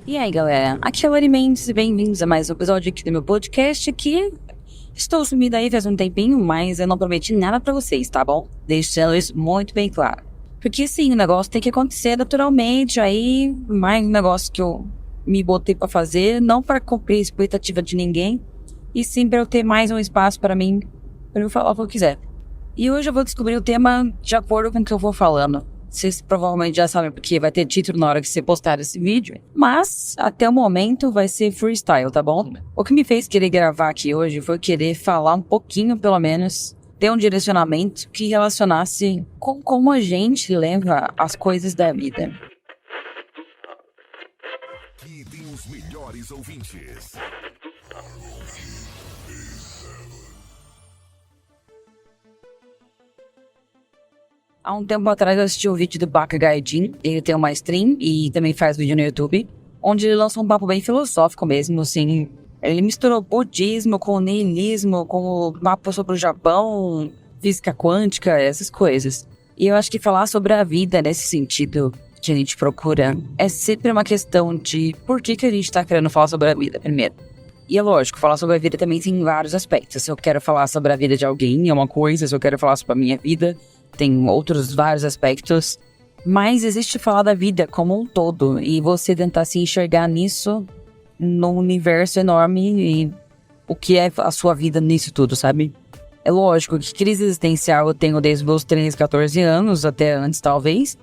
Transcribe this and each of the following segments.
E aí, galera? Aqui é a Lari Mendes e bem-vindos a mais um episódio aqui do meu podcast que estou sumida aí faz um tempinho, mas eu não prometi nada pra vocês, tá bom? Deixando isso muito bem claro. Porque sim, o negócio tem que acontecer naturalmente, aí mais um negócio que eu me botei pra fazer, não pra cumprir a expectativa de ninguém, e sim pra eu ter mais um espaço pra mim, pra eu falar o que eu quiser. E hoje eu vou descobrir o tema de acordo com o que eu vou falando. Vocês provavelmente já sabem porque vai ter título na hora que você postar esse vídeo. Mas, até o momento, vai ser freestyle, tá bom? O que me fez querer gravar aqui hoje foi querer falar um pouquinho, pelo menos, ter um direcionamento que relacionasse com como a gente leva as coisas da vida. Aqui tem os melhores ouvintes. Há um tempo atrás eu assisti um vídeo do Baka Gaijin, ele tem uma stream e também faz vídeo no YouTube, onde ele lançou um papo bem filosófico mesmo, assim. Ele misturou budismo com niilismo, com o mapa sobre o Japão, física quântica, essas coisas. E eu acho que falar sobre a vida nesse sentido que a gente procura é sempre uma questão de por que a gente tá querendo falar sobre a vida primeiro. E é lógico, falar sobre a vida também tem vários aspectos. Se eu quero falar sobre a vida de alguém é uma coisa, se eu quero falar sobre a minha vida, tem outros vários aspectos. Mas existe falar da vida como um todo e você tentar se enxergar nisso, num universo enorme e o que é a sua vida nisso tudo, sabe? É lógico que crise existencial eu tenho desde os meus 13, 14 anos, até antes talvez.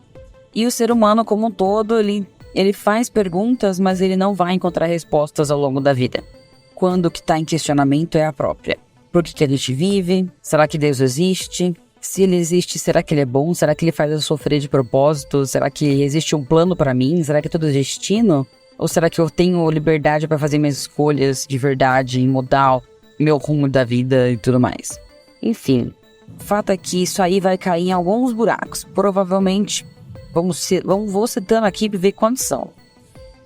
E o ser humano como um todo, ele faz perguntas, mas ele não vai encontrar respostas ao longo da vida. Quando o que está em questionamento é a própria. Por que a gente vive? Será que Deus existe? Se ele existe, será que ele é bom? Será que ele faz eu sofrer de propósito? Será que existe um plano pra mim? Será que é tudo destino? Ou será que eu tenho liberdade pra fazer minhas escolhas de verdade, em mudar meu rumo da vida e tudo mais? Enfim, o fato é que isso aí vai cair em alguns buracos. Provavelmente, vou citando aqui pra ver quantos são.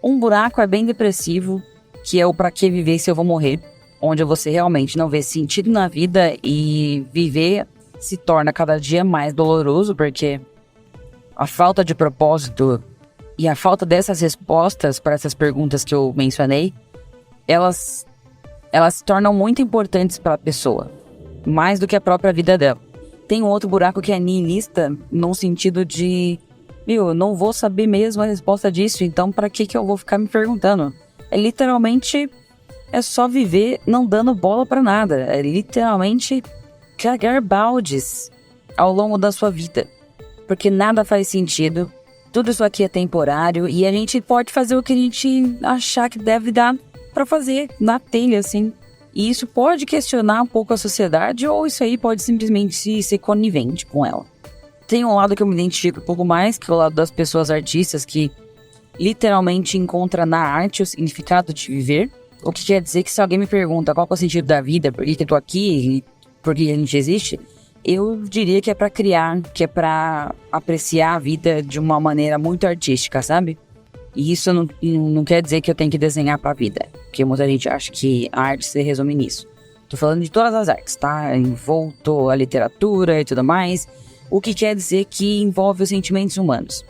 Um buraco é bem depressivo, que é o pra que viver se eu vou morrer, onde você realmente não vê sentido na vida e viver se torna cada dia mais doloroso, porque a falta de propósito e a falta dessas respostas para essas perguntas que eu mencionei, elas se tornam muito importantes para a pessoa, mais do que a própria vida dela. Tem um outro buraco que é nihilista, num sentido de, eu não vou saber mesmo a resposta disso, então para que eu vou ficar me perguntando? É literalmente, é só viver não dando bola para nada, é literalmente cagar baldes ao longo da sua vida, porque nada faz sentido, tudo isso aqui é temporário e a gente pode fazer o que a gente achar que deve dar pra fazer na telha, assim. E isso pode questionar um pouco a sociedade ou isso aí pode simplesmente ser conivente com ela. Tem um lado que eu me identifico um pouco mais, que é o lado das pessoas artistas que literalmente encontram na arte o significado de viver, o que quer dizer que se alguém me pergunta qual é o sentido da vida, por que eu tô aqui, porque a gente existe, eu diria que é pra criar, que é pra apreciar a vida de uma maneira muito artística, sabe? E isso não quer dizer que eu tenho que desenhar pra vida, porque muita gente acha que a arte se resume nisso. Tô falando de todas as artes, tá? Envolto a literatura e tudo mais, o que quer dizer que envolve os sentimentos humanos.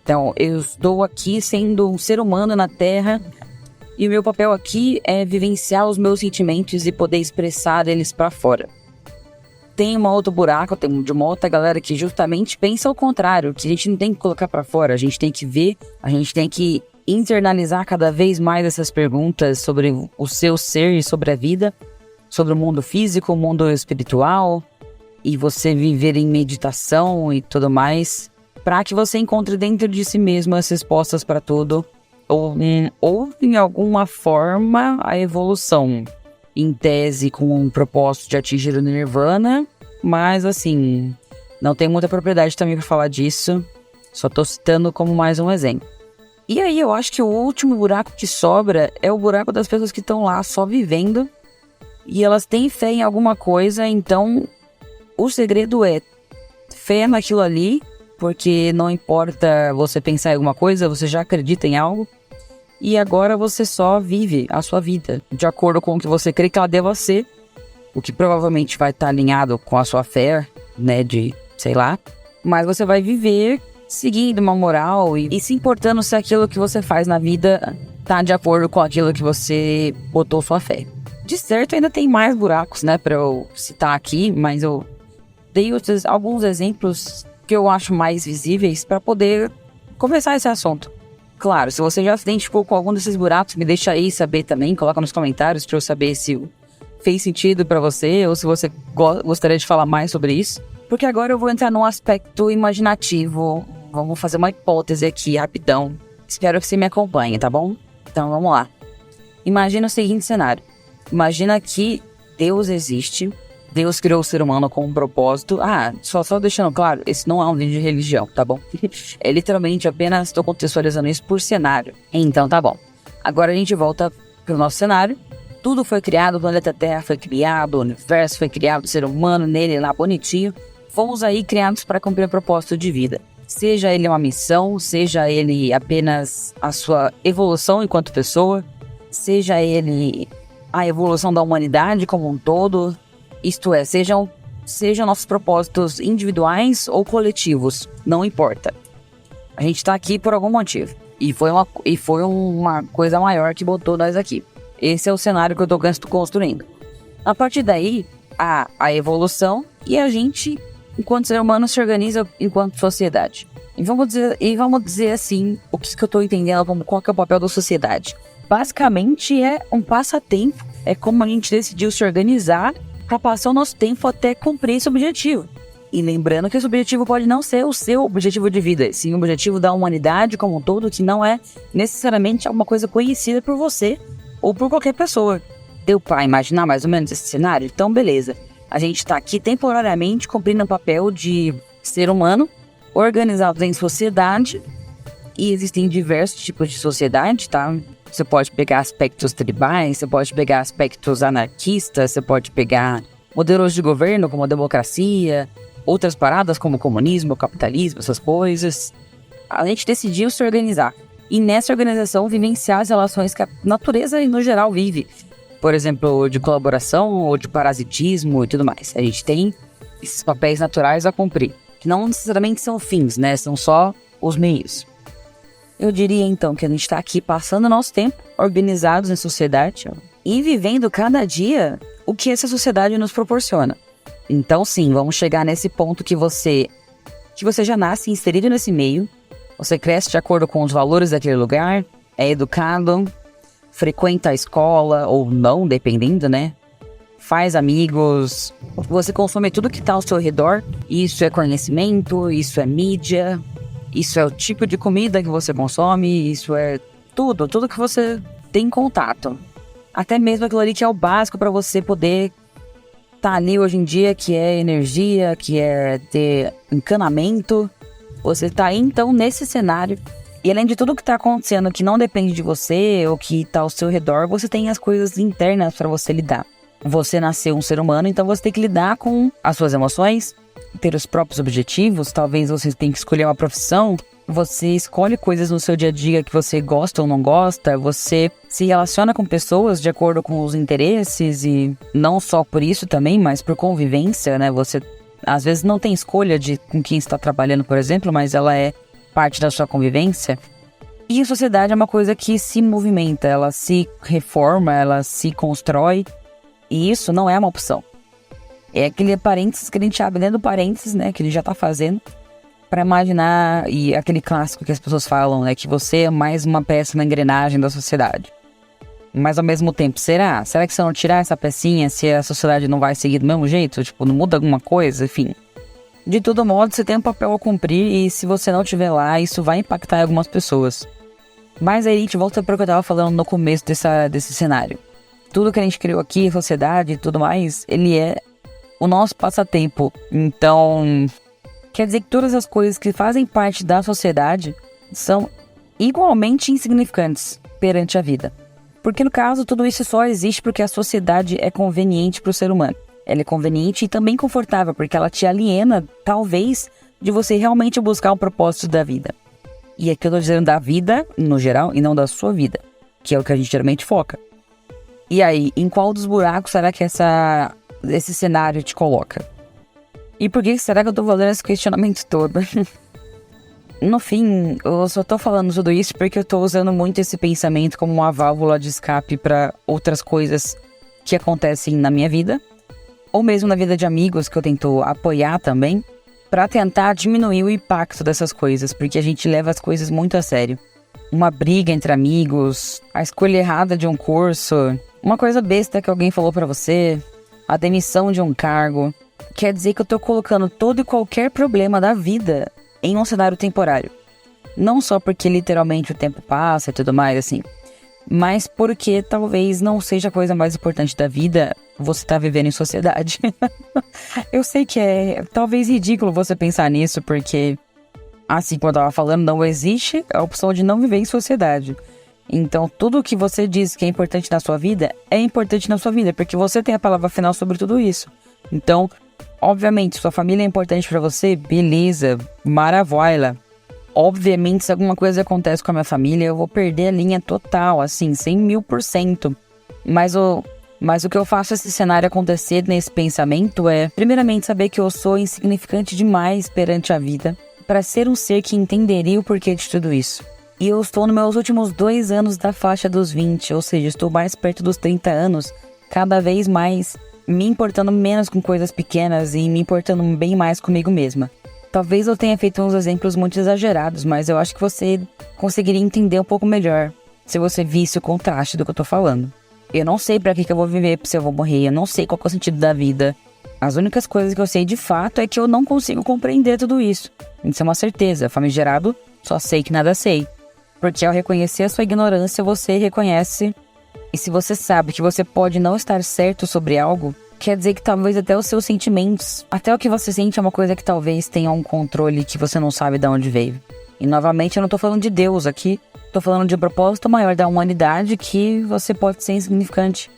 Então, eu estou aqui sendo um ser humano na Terra e o meu papel aqui é vivenciar os meus sentimentos e poder expressar eles pra fora. Tem um outro buraco, tem de uma outra galera que justamente pensa ao contrário, que a gente não tem que colocar pra fora, a gente tem que ver, a gente tem que internalizar cada vez mais essas perguntas sobre o seu ser e sobre a vida, sobre o mundo físico, o mundo espiritual, e você viver em meditação e tudo mais, para que você encontre dentro de si mesmo as respostas para tudo, ou em alguma forma a evolução. Em tese com um propósito de atingir o Nirvana, mas assim, não tem muita propriedade também para falar disso, só tô citando como mais um exemplo. E aí eu acho que o último buraco que sobra é o buraco das pessoas que estão lá só vivendo, e elas têm fé em alguma coisa, então o segredo é fé naquilo ali, porque não importa você pensar em alguma coisa, você já acredita em algo, e agora você só vive a sua vida de acordo com o que você crê que ela deva ser, o que provavelmente vai estar alinhado com a sua fé, né, de, sei lá, mas você vai viver seguindo uma moral e se importando se aquilo que você faz na vida tá de acordo com aquilo que você botou sua fé. De certo, ainda tem mais buracos, né, pra eu citar aqui, mas eu dei alguns exemplos que eu acho mais visíveis para poder começar esse assunto. Claro, se você já se identificou com algum desses buracos, me deixa aí saber também, coloca nos comentários pra eu saber se fez sentido pra você ou se você gostaria de falar mais sobre isso. Porque agora eu vou entrar num aspecto imaginativo, vamos fazer uma hipótese aqui, rapidão. Espero que você me acompanhe, tá bom? Então vamos lá. Imagina o seguinte cenário. Imagina que Deus existe, Deus criou o ser humano com um propósito. Só deixando claro, esse não é um vídeo de religião, tá bom? É literalmente apenas estou contextualizando isso por cenário. Então tá bom. Agora a gente volta pro nosso cenário. Tudo foi criado, o planeta Terra foi criado, o universo foi criado, o ser humano nele lá bonitinho. Fomos aí criados para cumprir o propósito de vida. Seja ele uma missão, seja ele apenas a sua evolução enquanto pessoa, seja ele a evolução da humanidade como um todo. Isto é, sejam nossos propósitos individuais ou coletivos, não importa. A gente tá aqui por algum motivo. E foi uma coisa maior que botou nós aqui. Esse é o cenário que eu tô construindo. A partir daí, há a evolução e a gente, enquanto ser humano, se organiza enquanto sociedade. E vamos dizer assim, o que eu tô entendendo como qual que é o papel da sociedade. Basicamente é um passatempo, é como a gente decidiu se organizar para passar o nosso tempo até cumprir esse objetivo. E lembrando que esse objetivo pode não ser o seu objetivo de vida, sim o objetivo da humanidade como um todo, que não é necessariamente alguma coisa conhecida por você ou por qualquer pessoa. Deu para imaginar mais ou menos esse cenário? Então beleza, a gente está aqui temporariamente cumprindo o papel de ser humano, organizado em sociedade, e existem diversos tipos de sociedade, tá? Você pode pegar aspectos tribais, você pode pegar aspectos anarquistas, você pode pegar modelos de governo como a democracia, outras paradas como o comunismo, o capitalismo, essas coisas. A gente decidiu se organizar e nessa organização vivenciar as relações que a natureza no geral vive. Por exemplo, de colaboração ou de parasitismo e tudo mais. A gente tem esses papéis naturais a cumprir, que não necessariamente são fins, né? São só os meios. Eu diria então que a gente está aqui passando nosso tempo organizados em sociedade e vivendo cada dia o que essa sociedade nos proporciona. Então sim, vamos chegar nesse ponto que você já nasce inserido nesse meio, você cresce de acordo com os valores daquele lugar, é educado, frequenta a escola ou não, dependendo, né? Faz amigos, você consome tudo que está ao seu redor, isso é conhecimento, isso é mídia. Isso é o tipo de comida que você consome, isso é tudo que você tem contato. Até mesmo aquilo ali que é o básico para você poder estar ali hoje em dia, que é energia, que é ter encanamento. Você tá aí então nesse cenário. E além de tudo que tá acontecendo que não depende de você ou que tá ao seu redor, você tem as coisas internas para você lidar. Você nasceu um ser humano, então você tem que lidar com as suas emoções, ter os próprios objetivos. Talvez você tenha que escolher uma profissão. Você escolhe coisas no seu dia a dia que você gosta ou não gosta. Você se relaciona com pessoas de acordo com os interesses e não só por isso também, mas por convivência, né? Você às vezes não tem escolha de com quem está trabalhando, por exemplo, mas ela é parte da sua convivência. E a sociedade é uma coisa que se movimenta, ela se reforma, ela se constrói. E isso não é uma opção. É aquele parênteses que a gente abre dentro do parênteses, né? Que ele já tá fazendo. Pra imaginar, e aquele clássico que as pessoas falam, né? Que você é mais uma peça na engrenagem da sociedade. Mas ao mesmo tempo, será? Será que se eu não tirar essa pecinha, se a sociedade não vai seguir do mesmo jeito? Tipo, não muda alguma coisa? Enfim. De todo modo, você tem um papel a cumprir e se você não estiver lá, isso vai impactar em algumas pessoas. Mas aí a gente volta para o que eu tava falando no começo desse cenário. Tudo que a gente criou aqui, a sociedade e tudo mais, ele é o nosso passatempo. Então, quer dizer que todas as coisas que fazem parte da sociedade são igualmente insignificantes perante a vida. Porque no caso, tudo isso só existe porque a sociedade é conveniente para o ser humano. Ela é conveniente e também confortável, porque ela te aliena, talvez, de você realmente buscar o propósito da vida. E aqui eu tô dizendo da vida, no geral, e não da sua vida, que é o que a gente geralmente foca. E aí, em qual dos buracos será que esse cenário te coloca? E por que será que eu tô fazendo esse questionamento todo? No fim, eu só tô falando tudo isso porque eu tô usando muito esse pensamento como uma válvula de escape para outras coisas que acontecem na minha vida, ou mesmo na vida de amigos que eu tento apoiar também, para tentar diminuir o impacto dessas coisas, porque a gente leva as coisas muito a sério. Uma briga entre amigos, a escolha errada de um curso, uma coisa besta que alguém falou pra você, a demissão de um cargo, quer dizer que eu tô colocando todo e qualquer problema da vida em um cenário temporário. Não só porque literalmente o tempo passa e tudo mais assim, mas porque talvez não seja a coisa mais importante da vida você tá vivendo em sociedade. Eu sei que é talvez ridículo você pensar nisso, porque, assim como eu tava falando, não existe a opção de não viver em sociedade. Então, tudo que você diz que é importante na sua vida, é importante na sua vida, porque você tem a palavra final sobre tudo isso. Então, obviamente, sua família é importante pra você, beleza, maravilha. Obviamente, se alguma coisa acontece com a minha família, eu vou perder a linha total, assim, 100.000%. Mas o que eu faço esse cenário acontecer nesse pensamento é, primeiramente, saber que eu sou insignificante demais perante a vida para ser um ser que entenderia o porquê de tudo isso. E eu estou nos meus últimos 2 anos da faixa dos 20, ou seja, estou mais perto dos 30 anos, cada vez mais me importando menos com coisas pequenas e me importando bem mais comigo mesma. Talvez eu tenha feito uns exemplos muito exagerados, mas eu acho que você conseguiria entender um pouco melhor se você visse o contraste do que eu tô falando. Eu não sei pra que eu vou viver, se eu vou morrer, eu não sei qual é o sentido da vida. As únicas coisas que eu sei de fato é que eu não consigo compreender tudo isso. Isso é uma certeza, famigerado, só sei que nada sei. Porque ao reconhecer a sua ignorância, você reconhece. E se você sabe que você pode não estar certo sobre algo, quer dizer que talvez até os seus sentimentos, até o que você sente é uma coisa que talvez tenha um controle que você não sabe de onde veio. E novamente eu não tô falando de Deus aqui, tô falando de um propósito maior da humanidade que você pode ser insignificante.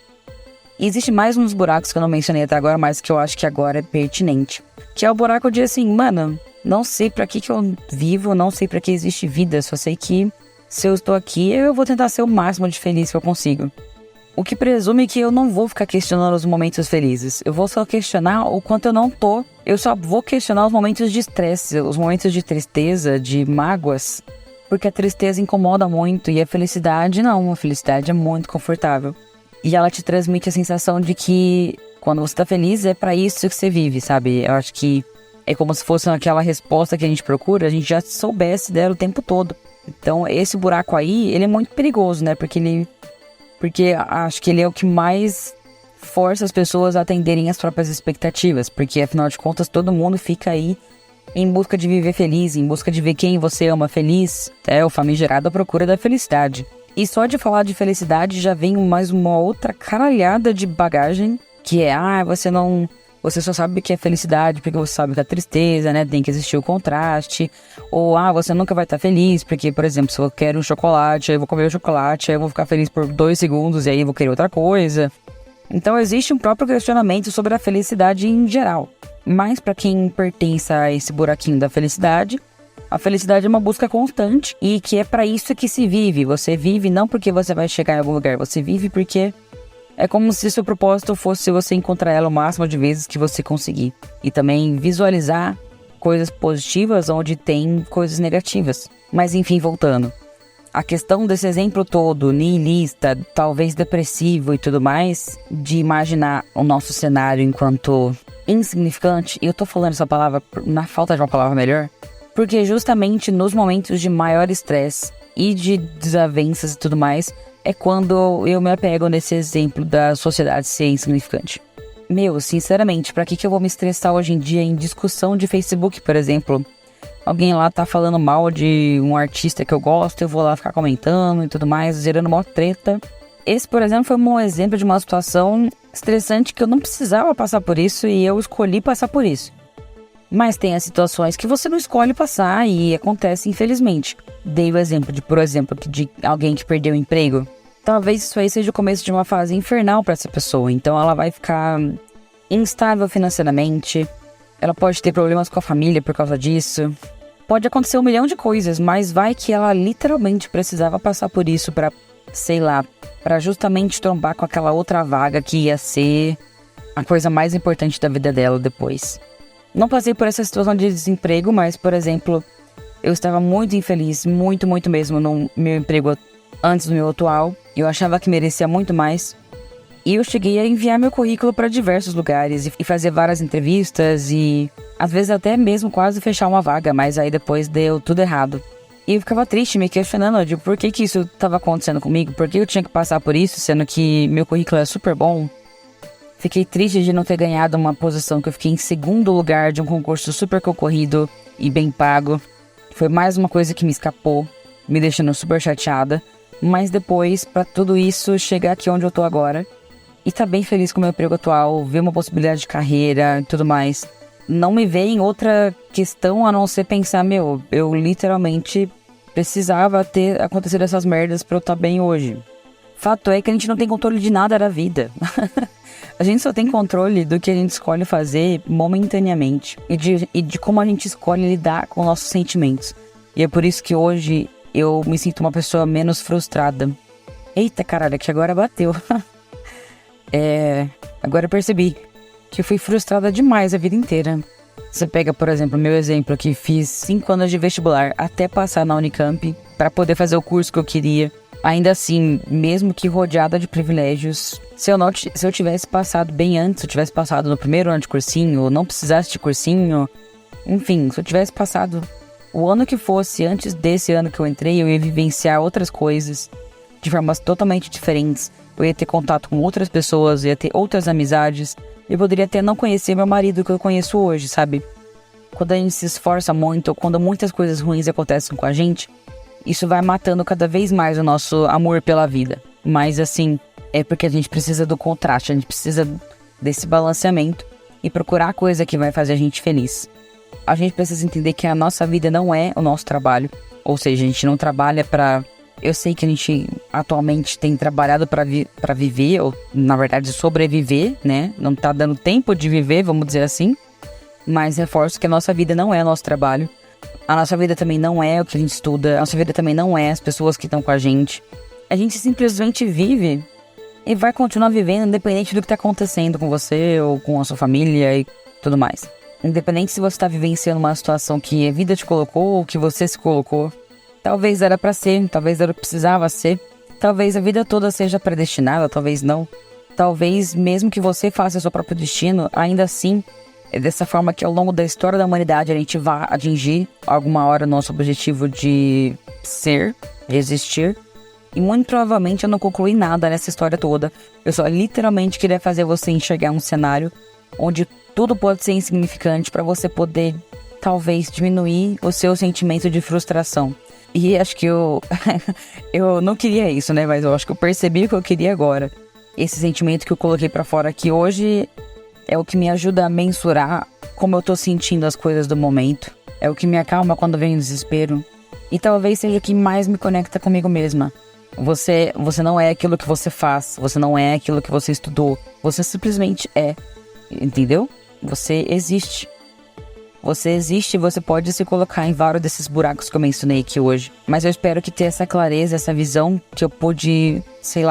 E existe mais uns buracos que eu não mencionei até agora, mas que eu acho que agora é pertinente. Que é o buraco de assim, mano, não sei pra que eu vivo, não sei pra que existe vida, só sei que se eu estou aqui, eu vou tentar ser o máximo de feliz que eu consigo. O que presume que eu não vou ficar questionando os momentos felizes. Eu vou só questionar o quanto eu não tô. Eu só vou questionar os momentos de estresse, os momentos de tristeza, de mágoas. Porque a tristeza incomoda muito e a felicidade não. A felicidade é muito confortável. E ela te transmite a sensação de que quando você tá feliz é pra isso que você vive, sabe? Eu acho que é como se fosse aquela resposta que a gente procura, a gente já soubesse dela o tempo todo. Então esse buraco aí, ele é muito perigoso, né? Porque acho que ele é o que mais força as pessoas a atenderem às próprias expectativas. Porque, afinal de contas, todo mundo fica aí em busca de viver feliz, em busca de ver quem você ama feliz. É o famigerado à procura da felicidade. E só de falar de felicidade já vem mais uma outra caralhada de bagagem. Que é, você só sabe o que é felicidade porque você sabe que é tristeza, né? Tem que existir o contraste. Ou, você nunca vai estar feliz porque, por exemplo, se eu quero um chocolate, aí eu vou comer o chocolate, aí eu vou ficar feliz por 2 segundos e aí eu vou querer outra coisa. Então existe um próprio questionamento sobre a felicidade em geral. Mas para quem pertence a esse buraquinho da felicidade, a felicidade é uma busca constante e que é para isso que se vive. Você vive não porque você vai chegar em algum lugar, você vive porque é como se seu propósito fosse você encontrar ela o máximo de vezes que você conseguir. E também visualizar coisas positivas onde tem coisas negativas. Mas enfim, voltando. A questão desse exemplo todo, nihilista, talvez depressivo e tudo mais, de imaginar o nosso cenário enquanto insignificante, e eu tô falando essa palavra na falta de uma palavra melhor, porque justamente nos momentos de maior estresse e de desavenças e tudo mais, é quando eu me apego nesse exemplo da sociedade ser insignificante. Meu, sinceramente, pra que eu vou me estressar hoje em dia em discussão de Facebook, por exemplo? Alguém lá tá falando mal de um artista que eu gosto, eu vou lá ficar comentando e tudo mais, gerando mó treta. Esse, por exemplo, foi um exemplo de uma situação estressante que eu não precisava passar por isso e eu escolhi passar por isso. Mas tem as situações que você não escolhe passar e acontece, infelizmente. Dei o exemplo por exemplo, de alguém que perdeu o emprego. Talvez isso aí seja o começo de uma fase infernal para essa pessoa. Então ela vai ficar instável financeiramente. Ela pode ter problemas com a família por causa disso. Pode acontecer 1 milhão de coisas, mas vai que ela literalmente precisava passar por isso pra, sei lá, pra justamente trombar com aquela outra vaga que ia ser a coisa mais importante da vida dela depois. Não passei por essa situação de desemprego, mas, por exemplo, Eu estava muito infeliz, muito, muito mesmo no meu emprego antes do meu atual. Eu achava que merecia muito mais. E eu cheguei a enviar meu currículo para diversos lugares e fazer várias entrevistas e às vezes até mesmo quase fechar uma vaga, mas aí depois deu tudo errado. E eu ficava triste, me questionando de por que isso estava acontecendo comigo, por que eu tinha que passar por isso, sendo que meu currículo é super bom. Fiquei triste de não ter ganhado uma posição que eu fiquei em segundo lugar de um concurso super concorrido e bem pago. Foi mais uma coisa que me escapou, me deixando super chateada. Mas depois, pra tudo isso, chegar aqui onde eu tô agora e tá bem feliz com o meu emprego atual, ver uma possibilidade de carreira e tudo mais, não me veio em outra questão a não ser pensar, eu literalmente precisava ter acontecido essas merdas pra eu estar bem hoje. Fato é que a gente não tem controle de nada da vida. A gente só tem controle do que a gente escolhe fazer momentaneamente e de como a gente escolhe lidar com nossos sentimentos. E é por isso que hoje eu me sinto uma pessoa menos frustrada. Eita caralho, que agora bateu. Agora eu percebi que eu fui frustrada demais a vida inteira. Você pega, por exemplo, meu exemplo que fiz 5 anos de vestibular até passar na Unicamp para poder fazer o curso que eu queria. Ainda assim, mesmo que rodeada de privilégios, se eu tivesse passado bem antes, se eu tivesse passado no primeiro ano de cursinho, ou não precisasse de cursinho, enfim, se eu tivesse passado o ano que fosse antes desse ano que eu entrei, eu ia vivenciar outras coisas de formas totalmente diferentes. Eu ia ter contato com outras pessoas, ia ter outras amizades. Eu poderia até não conhecer meu marido que eu conheço hoje, sabe? Quando a gente se esforça muito, ou quando muitas coisas ruins acontecem com a gente, isso vai matando cada vez mais o nosso amor pela vida. Mas assim, é porque a gente precisa do contraste, a gente precisa desse balanceamento e procurar a coisa que vai fazer a gente feliz. A gente precisa entender que a nossa vida não é o nosso trabalho. Ou seja, a gente não trabalha pra... Eu sei que a gente atualmente tem trabalhado pra viver, ou na verdade sobreviver, né? Não tá dando tempo de viver, vamos dizer assim. Mas reforço que a nossa vida não é o nosso trabalho. A nossa vida também não é o que a gente estuda. A nossa vida também não é as pessoas que estão com a gente. A gente simplesmente vive e vai continuar vivendo independente do que tá acontecendo com você ou com a sua família e tudo mais. Independente se você tá vivenciando uma situação que a vida te colocou ou que você se colocou. Talvez era pra ser, talvez era o que precisava ser. Talvez a vida toda seja predestinada, talvez não. Talvez mesmo que você faça seu próprio destino, ainda assim, é dessa forma que ao longo da história da humanidade a gente vai atingir alguma hora nosso objetivo de ser, de existir. E muito provavelmente eu não concluí nada nessa história toda. Eu só literalmente queria fazer você enxergar um cenário onde tudo pode ser insignificante para você poder, talvez, diminuir o seu sentimento de frustração. E acho que eu não queria isso, né? Mas eu acho que eu percebi o que eu queria agora. Esse sentimento que eu coloquei pra fora aqui hoje é o que me ajuda a mensurar como eu tô sentindo as coisas do momento. É o que me acalma quando vem o desespero. E talvez seja o que mais me conecta comigo mesma. Você não é aquilo que você faz. Você não é aquilo que você estudou. Você simplesmente é. Entendeu? Você existe. Você existe e você pode se colocar em vários desses buracos que eu mencionei aqui hoje. Mas eu espero que ter essa clareza, essa visão que eu pude,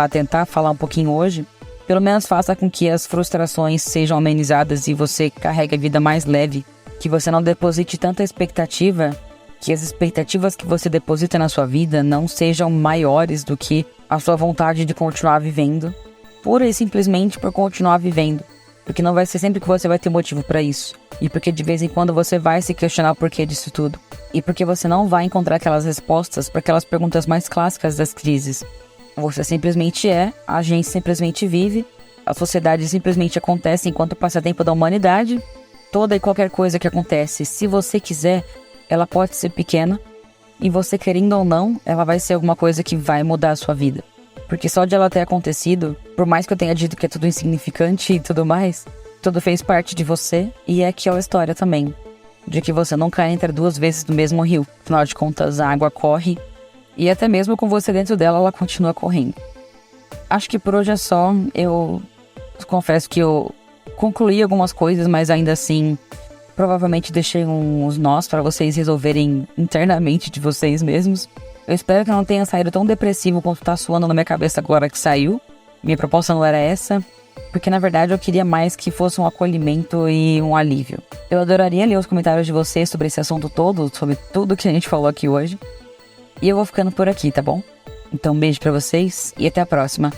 tentar falar um pouquinho hoje, pelo menos faça com que as frustrações sejam amenizadas e você carregue a vida mais leve. Que você não deposite tanta expectativa, que as expectativas que você deposita na sua vida não sejam maiores do que a sua vontade de continuar vivendo. Pura e simplesmente por continuar vivendo. Porque não vai ser sempre que você vai ter motivo pra isso. E porque de vez em quando você vai se questionar o porquê disso tudo. E porque você não vai encontrar aquelas respostas para aquelas perguntas mais clássicas das crises. Você simplesmente é, a gente simplesmente vive, a sociedade simplesmente acontece enquanto passatempo da humanidade. Toda e qualquer coisa que acontece, se você quiser, ela pode ser pequena. E você querendo ou não, ela vai ser alguma coisa que vai mudar a sua vida. Porque só de ela ter acontecido, por mais que eu tenha dito que é tudo insignificante e tudo mais, tudo fez parte de você e é aquela história também. De que você nunca entra 2 vezes no mesmo rio. Afinal de contas, a água corre e até mesmo com você dentro dela, ela continua correndo. Acho que por hoje é só. Eu confesso que eu concluí algumas coisas, mas ainda assim, provavelmente deixei uns nós para vocês resolverem internamente de vocês mesmos. Eu espero que não tenha saído tão depressivo quanto tá suando na minha cabeça agora que saiu. Minha proposta não era essa. porque na verdade eu queria mais que fosse um acolhimento e um alívio. Eu adoraria ler os comentários de vocês sobre esse assunto todo, sobre tudo que a gente falou aqui hoje. E eu vou ficando por aqui, tá bom? Então um beijo pra vocês e até a próxima.